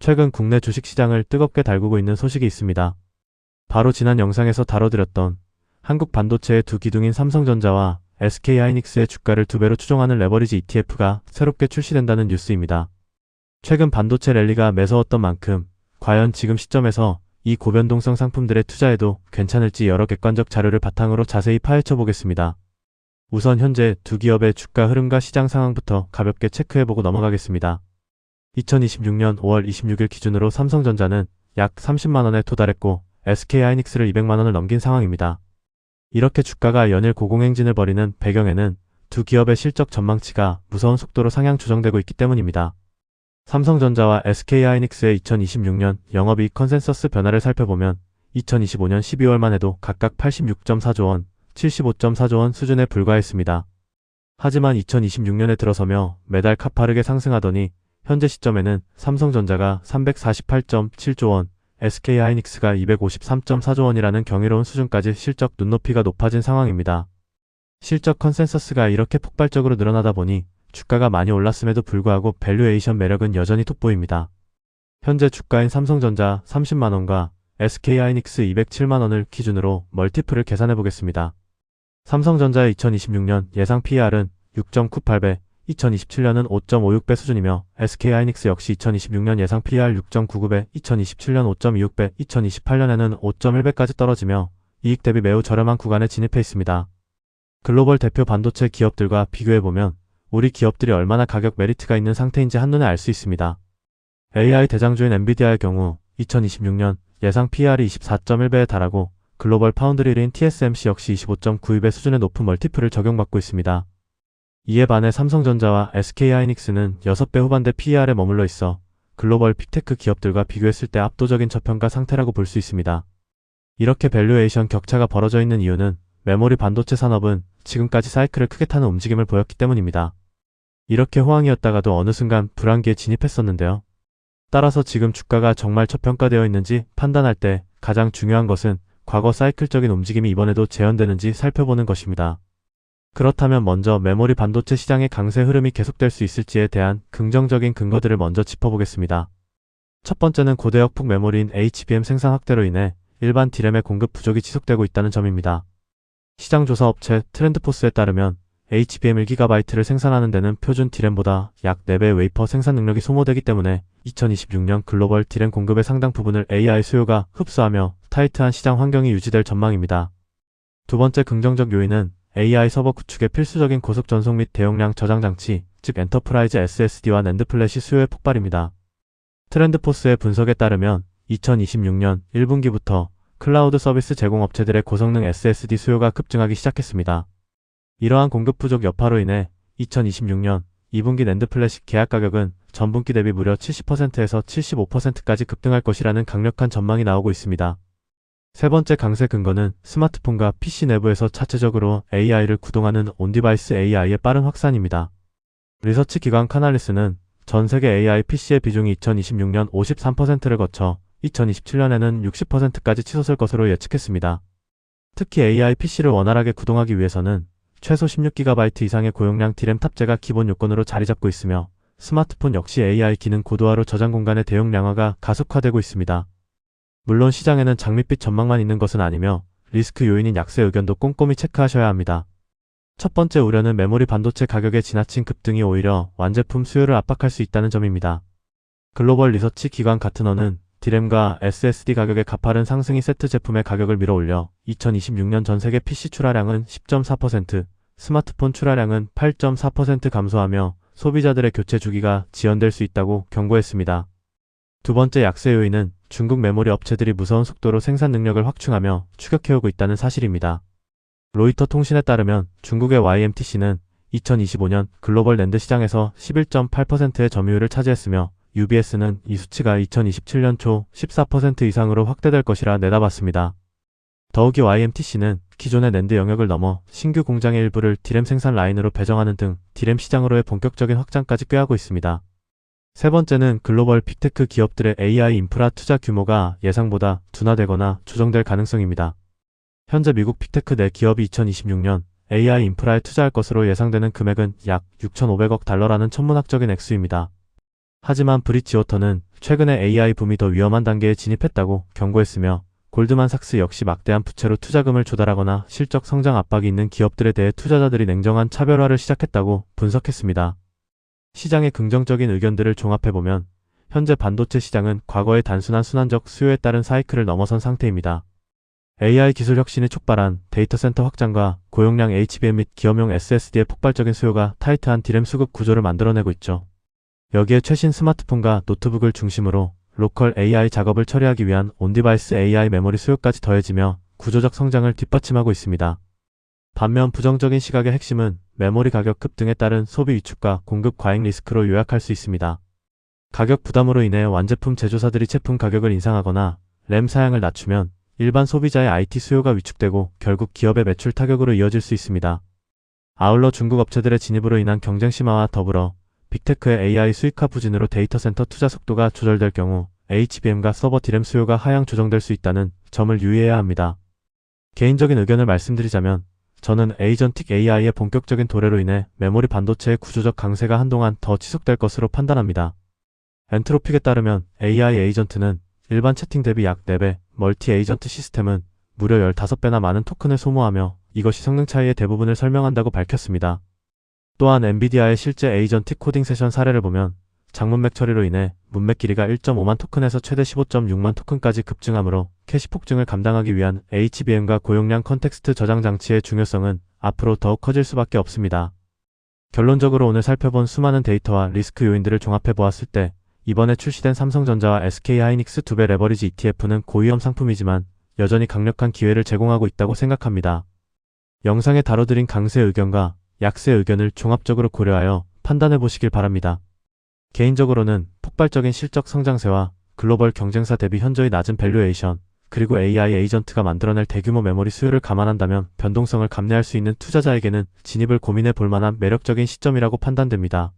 최근 국내 주식시장을 뜨겁게 달구고 있는 소식이 있습니다. 바로 지난 영상에서 다뤄드렸던 한국 반도체의 두 기둥인 삼성전자와 SK하이닉스의 주가를 2배로 추종하는 레버리지 ETF가 새롭게 출시된다는 뉴스입니다. 최근 반도체 랠리가 매서웠던 만큼 과연 지금 시점에서 이 고변동성 상품들에 투자해도 괜찮을지 여러 객관적 자료를 바탕으로 자세히 파헤쳐 보겠습니다. 우선 현재 두 기업의 주가 흐름과 시장 상황부터 가볍게 체크해보고 넘어가겠습니다. 2026년 5월 26일 기준으로 삼성전자는 약 30만원에 도달했고 SK하이닉스를 200만원을 넘긴 상황입니다. 이렇게 주가가 연일 고공행진을 벌이는 배경에는 두 기업의 실적 전망치가 무서운 속도로 상향 조정되고 있기 때문입니다. 삼성전자와 SK하이닉스의 2026년 영업이익 컨센서스 변화를 살펴보면 2025년 12월만 해도 각각 86.4조 원, 75.4조 원 수준에 불과했습니다. 하지만 2026년에 들어서며 매달 가파르게 상승하더니 현재 시점에는 삼성전자가 348.7조 원, SK하이닉스가 253.4조 원이라는 경이로운 수준까지 실적 눈높이가 높아진 상황입니다. 실적 컨센서스가 이렇게 폭발적으로 늘어나다 보니 주가가 많이 올랐음에도 불구하고 밸류에이션 매력은 여전히 돋보입니다. 현재 주가인 삼성전자 30만원과 SK하이닉스 207만원을 기준으로 멀티플을 계산해 보겠습니다. 삼성전자의 2026년 예상 PER은 6.98배, 2027년은 5.56배 수준이며 SK하이닉스 역시 2026년 예상 PER 6.99배, 2027년 5.26배, 2028년에는 5.1배까지 떨어지며 이익 대비 매우 저렴한 구간에 진입해 있습니다. 글로벌 대표 반도체 기업들과 비교해보면 우리 기업들이 얼마나 가격 메리트가 있는 상태인지 한눈에 알 수 있습니다. AI 대장주인 엔비디아의 경우 2026년 예상 PER이 24.1배에 달하고 글로벌 파운드리인 TSMC 역시 25.92배 수준의 높은 멀티플을 적용받고 있습니다. 이에 반해 삼성전자와 SK하이닉스는 6배 후반대 PER에 머물러 있어 글로벌 빅테크 기업들과 비교했을 때 압도적인 저평가 상태라고 볼 수 있습니다. 이렇게 밸류에이션 격차가 벌어져 있는 이유는 메모리 반도체 산업은 지금까지 사이클을 크게 타는 움직임을 보였기 때문입니다. 이렇게 호황이었다가도 어느 순간 불황기에 진입했었는데요. 따라서 지금 주가가 정말 저평가되어 있는지 판단할 때 가장 중요한 것은 과거 사이클적인 움직임이 이번에도 재현되는지 살펴보는 것입니다. 그렇다면 먼저 메모리 반도체 시장의 강세 흐름이 계속될 수 있을지에 대한 긍정적인 근거들을 먼저 짚어보겠습니다. 첫 번째는 고대역폭 메모리인 HBM 생산 확대로 인해 일반 D램의 공급 부족이 지속되고 있다는 점입니다. 시장조사 업체 트렌드포스에 따르면 HBM 1GB를 생산하는 데는 표준 D램보다 약 4배의 웨이퍼 생산 능력이 소모되기 때문에 2026년 글로벌 D램 공급의 상당 부분을 AI 수요가 흡수하며 타이트한 시장 환경이 유지될 전망입니다. 두 번째 긍정적 요인은 AI 서버 구축의 필수적인 고속 전송 및 대용량 저장 장치, 즉 엔터프라이즈 SSD와 낸드 플래시 수요의 폭발입니다. 트렌드포스의 분석에 따르면 2026년 1분기부터 클라우드 서비스 제공업체들의 고성능 SSD 수요가 급증하기 시작했습니다. 이러한 공급 부족 여파로 인해 2026년 2분기 낸드 플래시 계약 가격은 전분기 대비 무려 70%에서 75%까지 급등할 것이라는 강력한 전망이 나오고 있습니다. 세 번째 강세 근거는 스마트폰과 PC 내부에서 자체적으로 AI를 구동하는 온디바이스 AI의 빠른 확산입니다. 리서치 기관 카날리스는 전 세계 AI PC의 비중이 2026년 53%를 거쳐 2027년에는 60%까지 치솟을 것으로 예측했습니다. 특히 AI PC를 원활하게 구동하기 위해서는 최소 16GB 이상의 고용량 D램 탑재가 기본 요건으로 자리 잡고 있으며 스마트폰 역시 AI 기능 고도화로 저장 공간의 대용량화가 가속화되고 있습니다. 물론 시장에는 장밋빛 전망만 있는 것은 아니며 리스크 요인인 약세 의견도 꼼꼼히 체크하셔야 합니다. 첫 번째 우려는 메모리 반도체 가격의 지나친 급등이 오히려 완제품 수요를 압박할 수 있다는 점입니다. 글로벌 리서치 기관 가트너는 D램과 SSD 가격의 가파른 상승이 세트 제품의 가격을 밀어올려 2026년 전 세계 PC 출하량은 10.4%, 스마트폰 출하량은 8.4% 감소하며 소비자들의 교체 주기가 지연될 수 있다고 경고했습니다. 두 번째 약세 요인은 중국 메모리 업체들이 무서운 속도로 생산 능력을 확충하며 추격해오고 있다는 사실입니다. 로이터 통신에 따르면 중국의 YMTC는 2025년 글로벌 낸드 시장에서 11.8%의 점유율을 차지했으며 UBS는 이 수치가 2027년 초 14% 이상으로 확대될 것이라 내다봤습니다. 더욱이 YMTC는 기존의 낸드 영역을 넘어 신규 공장의 일부를 D램 생산 라인으로 배정하는 등 D램 시장으로의 본격적인 확장까지 꾀하고 있습니다. 세 번째는 글로벌 빅테크 기업들의 AI 인프라 투자 규모가 예상보다 둔화되거나 조정될 가능성입니다. 현재 미국 빅테크 내 기업이 2026년 AI 인프라에 투자할 것으로 예상되는 금액은 약 6,500억 달러라는 천문학적인 액수입니다. 하지만 브릿지워터는 최근에 AI 붐이 더 위험한 단계에 진입했다고 경고했으며 골드만삭스 역시 막대한 부채로 투자금을 조달하거나 실적 성장 압박이 있는 기업들에 대해 투자자들이 냉정한 차별화를 시작했다고 분석했습니다. 시장의 긍정적인 의견들을 종합해보면 현재 반도체 시장은 과거의 단순한 순환적 수요에 따른 사이클을 넘어선 상태입니다. AI 기술 혁신이 촉발한 데이터 센터 확장과 고용량 HBM 및 기업용 SSD의 폭발적인 수요가 타이트한 디램 수급 구조를 만들어내고 있죠. 여기에 최신 스마트폰과 노트북을 중심으로 로컬 AI 작업을 처리하기 위한 온디바이스 AI 메모리 수요까지 더해지며 구조적 성장을 뒷받침하고 있습니다. 반면 부정적인 시각의 핵심은 메모리 가격 급등에 따른 소비 위축과 공급 과잉 리스크로 요약할 수 있습니다. 가격 부담으로 인해 완제품 제조사들이 제품 가격을 인상하거나 램 사양을 낮추면 일반 소비자의 IT 수요가 위축되고 결국 기업의 매출 타격으로 이어질 수 있습니다. 아울러 중국 업체들의 진입으로 인한 경쟁 심화와 더불어 빅테크의 AI 수익화 부진으로 데이터 센터 투자 속도가 조절될 경우 HBM과 서버 디램 수요가 하향 조정될 수 있다는 점을 유의해야 합니다. 개인적인 의견을 말씀드리자면 저는 에이전틱 AI의 본격적인 도래로 인해 메모리 반도체의 구조적 강세가 한동안 더 지속될 것으로 판단합니다. 엔트로픽에 따르면 AI 에이전트는 일반 채팅 대비 약 4배, 멀티 에이전트 시스템은 무려 15배나 많은 토큰을 소모하며 이것이 성능 차이의 대부분을 설명한다고 밝혔습니다. 또한 엔비디아의 실제 에이전틱 코딩 세션 사례를 보면 장문맥 처리로 인해 문맥 길이가 1.5만 토큰에서 최대 15.6만 토큰까지 급증하므로 캐시 폭증을 감당하기 위한 HBM과 고용량 컨텍스트 저장 장치의 중요성은 앞으로 더욱 커질 수밖에 없습니다. 결론적으로 오늘 살펴본 수많은 데이터와 리스크 요인들을 종합해 보았을 때 이번에 출시된 삼성전자와 SK하이닉스 2배 레버리지 ETF는 고위험 상품이지만 여전히 강력한 기회를 제공하고 있다고 생각합니다. 영상에 다뤄드린 강세 의견과 약세 의견을 종합적으로 고려하여 판단해 보시길 바랍니다. 개인적으로는 폭발적인 실적 성장세와 글로벌 경쟁사 대비 현저히 낮은 밸류에이션, 그리고 AI 에이전트가 만들어낼 대규모 메모리 수요를 감안한다면 변동성을 감내할 수 있는 투자자에게는 진입을 고민해 볼 만한 매력적인 시점이라고 판단됩니다.